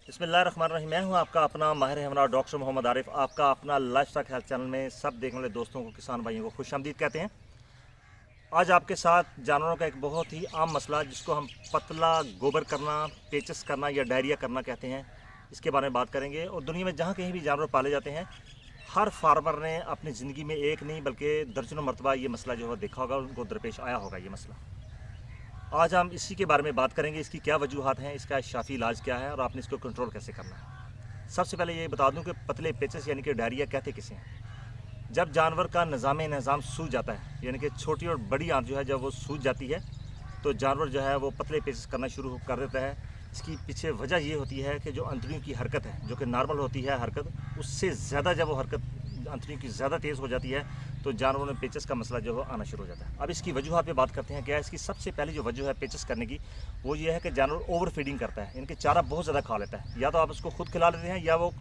बिस्मिल्लाहिर्रहमानिर्रहीम। मैं हूं आपका अपना माहिर हमरा डॉक्टर मोहम्मद आरिफ। आपका अपना लाइफस्टाइल हेल्थ चैनल में सब देखने वाले दोस्तों को, किसान भाइयों को खुशामदीद कहते हैं। आज आपके साथ जानवरों का एक बहुत ही आम मसला, जिसको हम पतला गोबर करना, पेचस करना या डायरिया करना कहते हैं, इसके बारे में बात करेंगे। और दुनिया में जहाँ कहीं भी जानवर पाले जाते हैं, हर फार्मर ने अपनी ज़िंदगी में एक नहीं बल्कि दर्जनों मरतबा ये मसला जो है देखा होगा, उनको दरपेश आया होगा ये मसला। आज हम इसी के बारे में बात करेंगे, इसकी क्या वजूहत हैं, इसका शाफी इलाज क्या है और आपने इसको कंट्रोल कैसे करना है। सबसे पहले ये बता दूं कि पतले पेचस यानी कि डायरिया कहते किसे हैं। जब जानवर का निज़ाम सूज जाता है, यानी कि छोटी और बड़ी आंत जो है जब वो सूज जाती है, तो जानवर जो है वो पतले पेचस करना शुरू कर देता है। इसकी पीछे वजह ये होती है कि जो अंतड़ियों की हरकत है, जो कि नॉर्मल होती है हरकत, उससे ज़्यादा जब वो हरकत अंतड़ियों की ज़्यादा तेज़ हो जाती है, तो जानवरों में पेचस का मसला जो है आना शुरू हो जाता है। अब इसकी वजूहत पे बात करते हैं। क्या है इसकी सबसे पहली जो वजह है पेचस करने की, वो ये है कि जानवर ओवर फीडिंग करता है, इनके चारा बहुत ज़्यादा खा लेता है। या तो आप उसको खुद खिला लेते हैं, या वो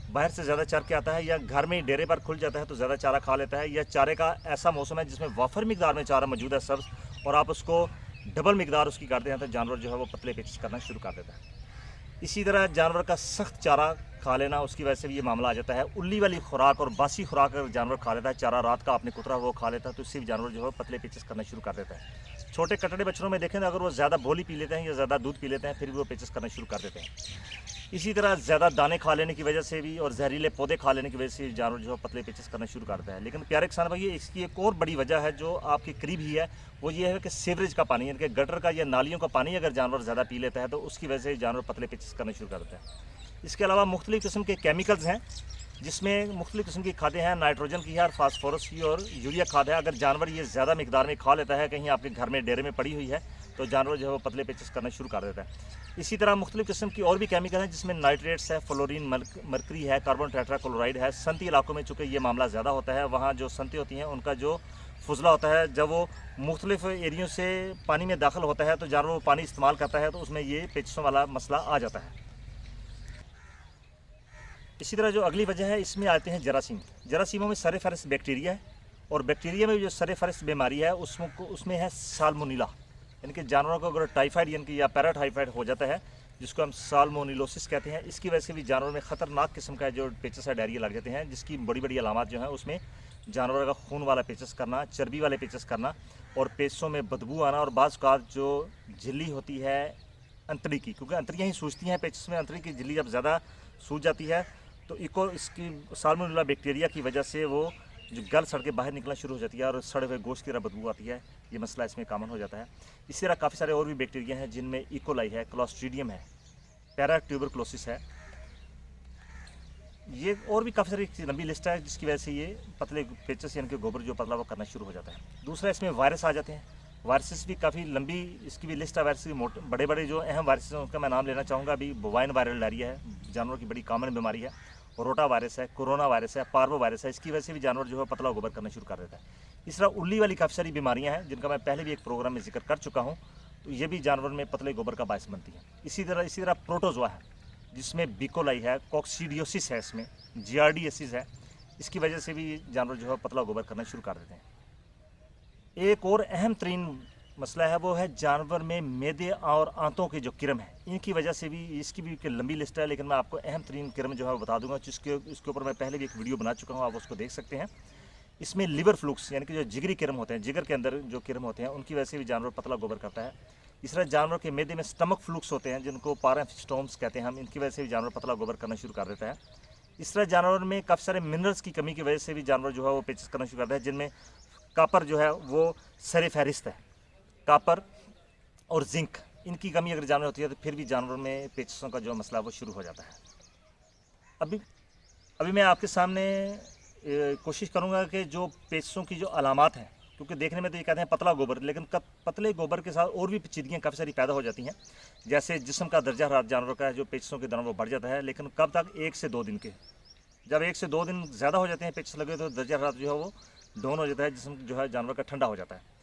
बाहर से ज़्यादा चर के आता है, या घर में ही डेरे पर खुल जाता है तो ज़्यादा चारा खा लेता है, या चारे का ऐसा मौसम है जिसमें वाफर मिकदार में चारा मौजूद है सब्ज़, और आप उसको डबल मिकदार उसकी करते हैं, तो जानवर जो है वो पतले पेचस करना शुरू कर देता है। इसी तरह जानवर का सख्त चारा खा लेना, उसकी वजह से भी ये मामला आ जाता है। उल्ली वाली खुराक और बासी खुराक अगर जानवर खा लेता है, चारा रात का आपने कुतरा वो खा लेता है, तो इससे भी जानवर जो है पतले पेचस करना शुरू कर देता है। छोटे कटड़े बच्चों में देखें तो अगर वो ज़्यादा भोली पी लेते हैं या ज़्यादा दूध पी लेते हैं, फिर भी वो पेचस करना शुरू कर देते हैं। इसी तरह ज़्यादा दाने खा लेने की वजह से भी और जहरीले पौधे खा लेने की वजह से जानवर जो है पतले पेचस करना शुरू करता है। लेकिन प्यारे किसान भाई, इसकी एक और बड़ी वजह है जो आपके करीब ही है, वो ये है कि सीवरेज का पानी, यानी कि गटर का या नालियों का पानी अगर जानवर ज़्यादा पी लेता है, तो उसकी वजह से जानवर पतले पेचस करना शुरू कर देता है। इसके अलावा मुख्तलिफ़ किस्म के केमिकल्स हैं, जिसमें मुख्तलिफ़ किस्म की खादें हैं, नाइट्रोजन की है और फास्फोरस की और यूरिया खाद है। अगर जानवर ये ज़्यादा मिकदार में खा लेता है, कहीं आपके घर में डेरे में पड़ी हुई है, तो जानवर जो है वो पतले पेचस करना शुरू कर देता है। इसी तरह मुख्तलिफ़ किस्म की और भी केमिकल हैं, जिसमें नाइट्रेट्स है, फ्लोरीन, मरकरी है, कार्बन टेट्राक्लोराइड है। संती इलाकों में चूँकि ये मामला ज़्यादा होता है, वहाँ जो संती होती हैं उनका जो फुजला होता है, जब वो मुख्तलिफ़ एरियों से पानी में दाखिल होता है, तो जानवर वो पानी इस्तेमाल करता है, तो उसमें ये पेचसों वाला मसला आ जाता है। इसी तरह जो अगली वजह है, इसमें आते हैं जरासीम। जरासीमों में सरे फहरिस्त बैक्टीरिया है, और बैक्टीरिया में जो सरे फहरिस्त बीमारी है उसमें है साल्मोनेला, यानी कि जानवरों को अगर टाइफाइड यानी कि या पैराटाइफाइड हो जाता है, जिसको हम साल्मोनेलोसिस कहते हैं, इसकी वजह से भी जानवरों में ख़तरनाक किस्म का जो पेचस है डायरिया लग जाते हैं, जिसकी बड़ी बड़ी अलामत जो हैं उसमें जानवर का खून वाला पेचस करना, चर्बी वाले पेचस करना, और पेचों में बदबू आना, और बाज़ औक़ात जो झिल्ली होती है अंतड़ी की, क्योंकि अंतड़ियाँ ही सूजती हैं पेचस में, अंतड़ी की झिल्ली जब ज़्यादा सूज जाती है, तो इसकी साल्मोनेला बैक्टीरिया की वजह से वो जो गल सड़ के बाहर निकलना शुरू हो जाती है और सड़े हुए गोश्त की तरह बदबू आती है। ये मसला इसमें कॉमन हो जाता है। इसी तरह काफ़ी सारे और भी बैक्टीरिया हैं, जिनमें इकोलाई है, क्लोस्ट्रीडियम है, पैरा ट्यूबरक्लोसिस है, ये और भी काफ़ी सारी लंबी लिस्ट है, जिसकी वजह से ये पतले पेचस यानी कि गोबर जो पतला वो करना शुरू हो जाता है। दूसरा, इसमें वायरस आ जाते हैं। वायरसेस भी काफ़ी लंबी इसकी भी लिस्ट है। वायरस की बड़े बड़े जो अहम वायरसेस हैं उनका मैं नाम लेना चाहूँगा। अभी बोवाइन वायरल डायरिया है, जानवरों की बड़ी कॉमन बीमारी है। रोटा वायरस है, कोरोना वायरस है, पार्वो वायरस है। इसकी वजह से भी जानवर जो है पतला गोबर करना शुरू कर देता है। इस तरह उल्ली वाली काफ़ी सारी बीमारियां हैं, जिनका मैं पहले भी एक प्रोग्राम में जिक्र कर चुका हूं, तो ये भी जानवर में पतले गोबर का बायस बनती है। इसी तरह प्रोटोजोआ है, जिसमें बिकोलाई है, कॉक्सीडियोसिस है, इसमें जियार्डियसिस है। इसकी वजह से भी जानवर जो है पतला गोबर करना शुरू कर देते हैं। एक और अहम तरीन मसला है, वो है जानवर में मैदे और आंतों के जो किरम है, इनकी वजह से भी, इसकी भी एक लंबी लिस्ट है, लेकिन मैं आपको अहम तरीन किरम जो है वो बता दूंगा, इसके ऊपर मैं पहले भी एक वीडियो बना चुका हूँ, आप उसको देख सकते हैं। इसमें लिवर फ्लूक्स यानी कि जो जिगरी किरम होते हैं, जिगर के अंदर जो किरम होते हैं, उनकी वजह से भी जानवर पतला गोबर करता है। इस तरह जानवर के मैदे में स्टमक फ्लूक्स होते हैं, जिनको पाराफिस्टोम्स कहते हैं हम, इनकी वजह से भी जानवर पतला गोबर करना शुरू कर देता है। इस तरह जानवर में काफ़ी सारे मिनरल्स की कमी की वजह से भी जानवर जो है वो पेचस करना शुरू करता है, जिनमें कापर जो है वो सरे फहरिस्त है। कापर और जिंक, इनकी कमी अगर जानवर होती है, तो फिर भी जानवर में पेचसों का जो मसला वो शुरू हो जाता है। अभी मैं आपके सामने कोशिश करूंगा कि जो पेचसों की जो अलामात हैं, क्योंकि देखने में तो ये कहते हैं पतला गोबर, लेकिन पतले गोबर के साथ और भी पेचीदगियाँ काफ़ी सारी पैदा हो जाती हैं। जैसे जिस्म का दर्जा हरारत जानवर का है जो पेचसों के दौरान वो बढ़ जाता है, लेकिन कब तक? 1 से 2 दिन के। जब 1 से 2 दिन ज़्यादा हो जाते हैं पेचस लगे, तो दर्जा हरारत जो है वो डाउन हो जाता है, जिस्म जो है जानवर का ठंडा हो जाता है।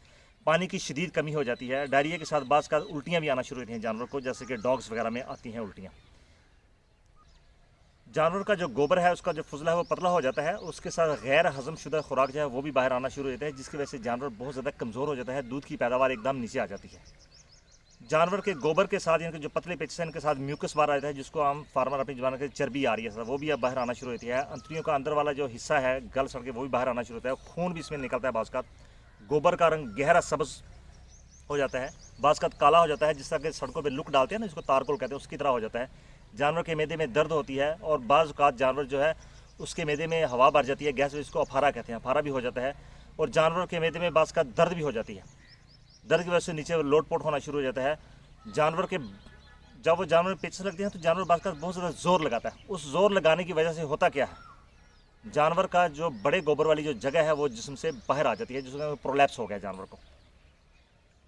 पानी की शदीद कमी हो जाती है। डायरिया के साथ बाज़ का उल्टियाँ भी आना शुरू होती हैं जानवर को, जैसे कि डॉग्स वगैरह में आती हैं उल्टियाँ। जानवर का जो गोबर है, उसका जो फुजला है वो पतला हो जाता है, उसके साथ गैर हजम शुदा खुराक जो है वो भी बाहर आना शुरू हो जाता है, जिसकी वजह से जानवर बहुत ज़्यादा कमज़ोर हो जाता है, दूध की पैदावार एकदम नीचे आ जाती है। जानवर के गोबर के साथ इनके जो पतले पेचेस हैं इनके साथ म्यूकस बाहर आ जाता है, जिसको हम फार्मर अपनी जबान के चर्बी आ रही है सर, वो भी अब बाहर आना शुरू होती है। अंतड़ियों का अंदर वाला जो हिस्सा है गल सड़ के वो भी बाहर आना शुरू होता है। खून भी इसमें निकलता है। बाज़ का गोबर का रंग गहरा सब्ज हो जाता है, बाज़ का काला हो जाता है, जिस तरह के सड़कों पर लुक डालते हैं ना, जिसको तारकोल कहते हैं, उसकी तरह हो जाता है। जानवर के मैदे में दर्द होती है और बाज़ औक़ात जानवर जो है उसके मैदे में हवा भर जाती है, गैस, इसको अफारा कहते हैं, अफारा भी हो जाता है। और जानवर के मैदे में बाज़ का दर्द भी हो जाती है। दर्द की वजह से नीचे लोटपोट होना शुरू हो जाता है। जानवर के जब वो जानवर पेचेस लगते हैं तो जानवर बाज़ का बहुत ज़्यादा जोर लगाता है। उस जोर लगाने की वजह से होता क्या है, जानवर का जो बड़े गोबर वाली जो जगह है वो जिस्म से बाहर आ जाती है, जिसमें प्रोलैप्स हो गया जानवर को।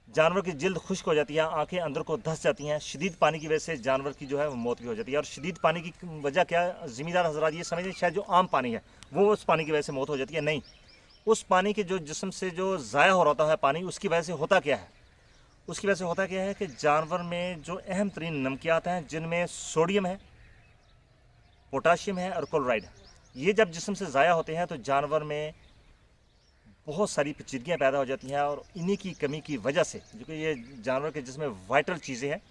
जानवर की जिल्द खुश्क हो जाती है, आंखें अंदर को धंस जाती हैं। शदीद पानी की वजह से जानवर की जो है वो मौत भी हो जाती है। और शदीद पानी की वजह क्या, ज़िम्मेदार हज़रात ये समझें शायद जो आम पानी है वो उस पानी की वजह से मौत हो जाती है। नहीं, उस पानी के जो जिस्म से जो ज़ाया हो रहा है पानी, उसकी वजह से होता क्या है, उसकी वजह से होता क्या है कि जानवर में जो अहम तरीन नमकियात हैं, जिनमें सोडियम है, पोटाशियम है और क्लोराइड है, ये जब जिस्म से ज़ाया होते हैं तो जानवर में बहुत सारी पेचीदगियाँ पैदा हो जाती हैं। और इन्हीं की कमी की वजह से, जो कि ये जानवर के जिसमें वाइटल चीज़ें हैं,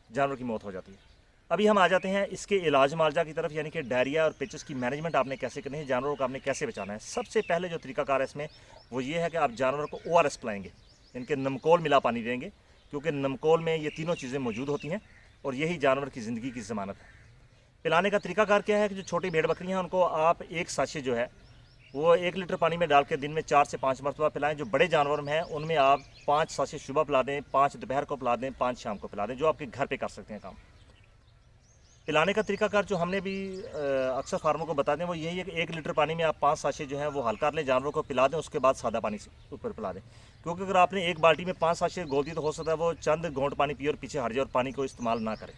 जानवर की मौत हो जाती है। अभी हम आ जाते हैं इसके इलाज मालजा की तरफ, यानी कि डायरिया और पेचेस की मैनेजमेंट आपने कैसे करनी है, जानवरों को आपने कैसे बचाना है। सबसे पहले जो तरीकाकार है इसमें वो ये है कि आप जानवर को ORS पिलाएंगे, इनके नमकोल मिला पानी देंगे, क्योंकि नमकोल में ये तीनों चीज़ें मौजूद होती हैं और यही जानवर की ज़िंदगी की ज़मानत है। पिलाने का तरीकाकार क्या है कि जो छोटी भेड़ बकरियाँ हैं उनको आप एक साशे जो है वो 1 लीटर पानी में डाल के दिन में 4 से 5 मरतबा पिलाएं। जो बड़े जानवर में हैं उनमें आप 5 साशे सुबह पिला दें, 5 दोपहर को पिला दें, 5 शाम को पिला दें, जो आपके घर पे कर सकते हैं काम। पिलाने का तरीकाकार जो हमने भी अक्सर फार्मों को बताते हैं वो यही है कि 1 लीटर पानी में आप 5 साशे जो हैं वो हल्का कर लें, जानवरों को पिला दें, उसके बाद सादा पानी से ऊपर पिला दें। क्योंकि अगर आपने एक बाल्टी में 5 साशे घोल दी तो हो सकता है वो चंद घोंट पानी पिए और पीछे हट जाए और पानी को इस्तेमाल ना करें।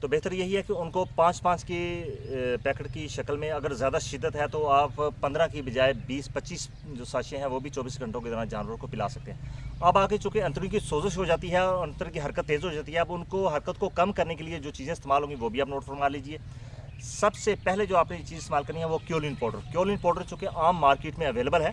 तो बेहतर यही है कि उनको 5-5 की पैकेट की शक्ल में, अगर ज़्यादा शिद्दत है तो आप 15 की बजाय 20-25 जो साशे हैं वो भी 24 घंटों के दौरान जानवरों को पिला सकते हैं। अब आगे चूँकि अंतड़ियों की सोजिश हो जाती है और अंतर की हरकत तेज़ हो जाती है, अब उनको हरकत को कम करने के लिए जो चीज़ें इस्तेमाल होंगी वो भी आप नोट फरमा लीजिए। सबसे पहले जो आपने चीज़ इस्तेमाल करनी है वो क्योलिन पाउडर। क्योलिन पाउडर चूँकि आम मार्केट में अवेलेबल है।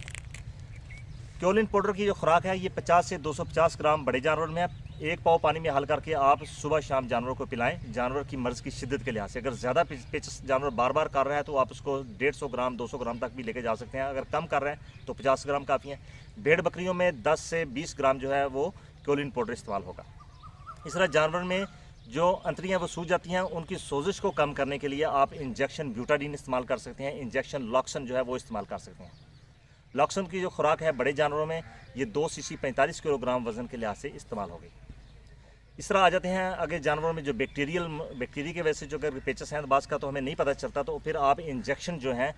क्योलिन पाउडर की जो खुराक है ये 50 से 250 ग्राम बड़े जानवर में है। 1 पाव पानी में हल करके आप सुबह शाम जानवरों को पिलाएं, जानवर की मर्ज़ की शिद्दत के लिहाज से। अगर ज़्यादा पेचेस जानवर बार बार कर रहा है तो आप उसको 150 ग्राम 200 ग्राम तक भी लेके जा सकते हैं। अगर कम कर रहे हैं तो 50 ग्राम काफ़ी है। भेड़ बकरियों में 10 से 20 ग्राम जो है वो क्योलिन पाउडर इस्तेमाल होगा। इस तरह जानवर में जो अंतड़ियाँ वो सूज जाती हैं उनकी सोजिश को कम करने के लिए आप इंजेक्शन ब्यूटाडीन इस्तेमाल कर सकते हैं, इंजेक्शन लॉक्सन जो है वो इस्तेमाल कर सकते हैं। लॉक्सन की जो खुराक है बड़े जानवरों में ये 2 सीसी 45 किलोग्राम वज़न के लिहाज से इस्तेमाल होगी। इस तरह आ जाते हैं आगे जानवरों में जो बैक्टीरिया की वजह से जो अगर पेचेस हैं, बाज़ का तो हमें नहीं पता चलता, तो फिर आप इंजेक्शन जो है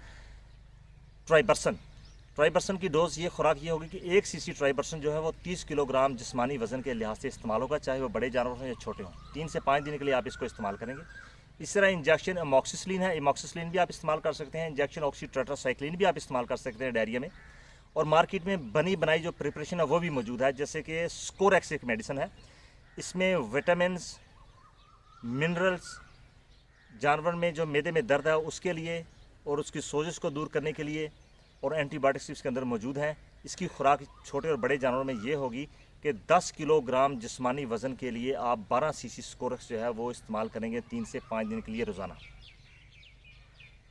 ट्राइबर्सन की डोज़, ये खुराक ये होगी कि 1 सीसी ट्राइबर्सन जो है वो 30 किलोग्राम जिस्मानी वज़न के लिहाज से इस्तेमाल होगा, चाहे वो बड़े जानवर हों या छोटे हों। 3 से 5 दिन के लिए आप इसको इस्तेमाल करेंगे। इस तरह इंजेक्शन एमॉक्सिसिलिन है, एमॉक्सिसिलिन भी आप इस्तेमाल कर सकते हैं। इंजेक्शन ऑक्सीटेट्रासाइक्लिन भी आप इस्तेमाल कर सकते हैं डायरिया में। और मार्केट में बनी बनाई जो प्रिपरेशन है वो भी मौजूद है, जैसे कि स्कोरेक्स एक मेडिसिन है। इसमें विटामिन्स, मिनरल्स, जानवर में जो मैदे में दर्द है उसके लिए और उसकी सोजिश को दूर करने के लिए, और एंटीबायोटिक्स इसके अंदर मौजूद हैं। इसकी खुराक छोटे और बड़े जानवरों में ये होगी कि 10 किलोग्राम जिस्मानी वज़न के लिए आप 12 सीसी स्कोरेक्स जो है वो इस्तेमाल करेंगे 3 से 5 दिन के लिए रोज़ाना।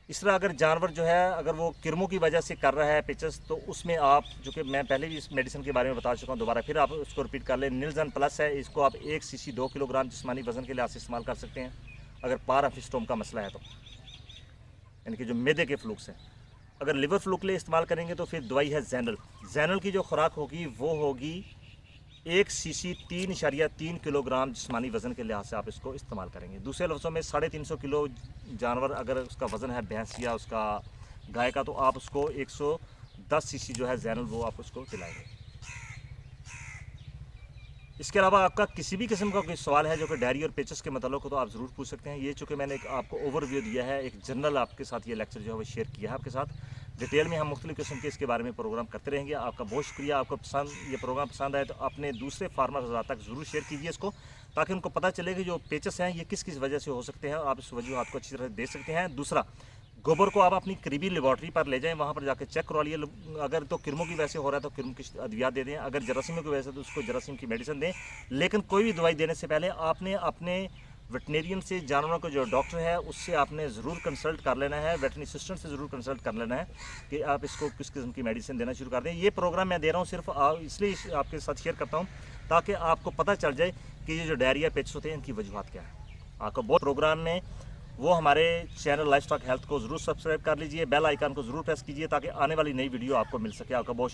इस तरह अगर जानवर जो है अगर वो किरमों की वजह से कर रहा है पेचेस, तो उसमें आप, जो कि मैं पहले भी इस मेडिसिन के बारे में बता चुका हूँ, दोबारा फिर आप उसको रिपीट कर लें। निल्जन प्लस है, इसको आप 1 सीसी 2 किलोग्राम जिस्मानी वज़न के लिहाज से इस्तेमाल कर सकते हैं अगर पाराफिस्टोम का मसला है तो, यानी कि जो मैदे के फ्लूक्स हैं। अगर लिवर फ्लू के लिए इस्तेमाल करेंगे तो फिर दवाई है जैनल। जैनल की जो खुराक होगी वो होगी 1 सीसी 3.3 किलोग्राम जिस्मानी वज़न के लिहाज से आप इसको इस्तेमाल करेंगे। दूसरे लफ्ज़ों में 350 किलो जानवर अगर उसका वज़न है भैंस या उसका गाय का, तो आप उसको 110 सीसी जो है जैनल वो आप उसको पिलाएंगे। इसके अलावा आपका किसी भी किस्म का कोई सवाल है जो कि डायरी और पेचेस के मतलब हो तो आप ज़रूर पूछ सकते हैं। ये चूँकि मैंने आपको ओवरव्यू दिया है, एक जनरल आपके साथ ये लेक्चर जो है वो शेयर किया है आपके साथ। डिटेल में हम मुख्तलिफ़ किस्म के इसके बारे में प्रोग्राम करते रहेंगे। आपका बहुत शुक्रिया। आपको ये प्रोग्राम पसंद आए तो अपने दूसरे फार्मर हज़रात तक ज़रूर शेयर कीजिए इसको, ताकि उनको पता चले कि जो पेचेस हैं ये किस किस वजह से हो सकते हैं। आप इस वजूहत को अच्छी तरह देख सकते हैं। दूसरा, गोबर को आप अपनी करीबी लेबॉर्ट्री पर ले जाएं, वहाँ पर जाकर चेक करवा लिए। अगर तो कृमों की वजह से हो रहा है तो कृमि की अद्वियात दे दें, अगर जरासीम की वजह से तो उसको जरासीम की मेडिसिन दें। लेकिन कोई भी दवाई देने से पहले आपने अपने वेटनेरियन से, जानवरों का जो डॉक्टर है उससे आपने ज़रूर कंसल्ट कर लेना है, वेटनरी असिस्टेंट से ज़रूर कंसल्ट कर लेना है कि आप इसको किस किस्म की मेडिसिन देना शुरू कर दें। ये प्रोग्राम मैं दे रहा हूँ सिर्फ इसलिए आपके साथ शेयर करता हूँ ताकि आपको पता चल जाए कि ये जो डायरिया पेट्स होते हैं इनकी वजूहत क्या है। आपको बहुत प्रोग्राम में वो हमारे चैनल लाइफस्टॉक हेल्थ को ज़रूर सब्सक्राइब कर लीजिए, बेल आइकन को ज़रूर प्रेस कीजिए ताकि आने वाली नई वीडियो आपको मिल सके। आपका बहुत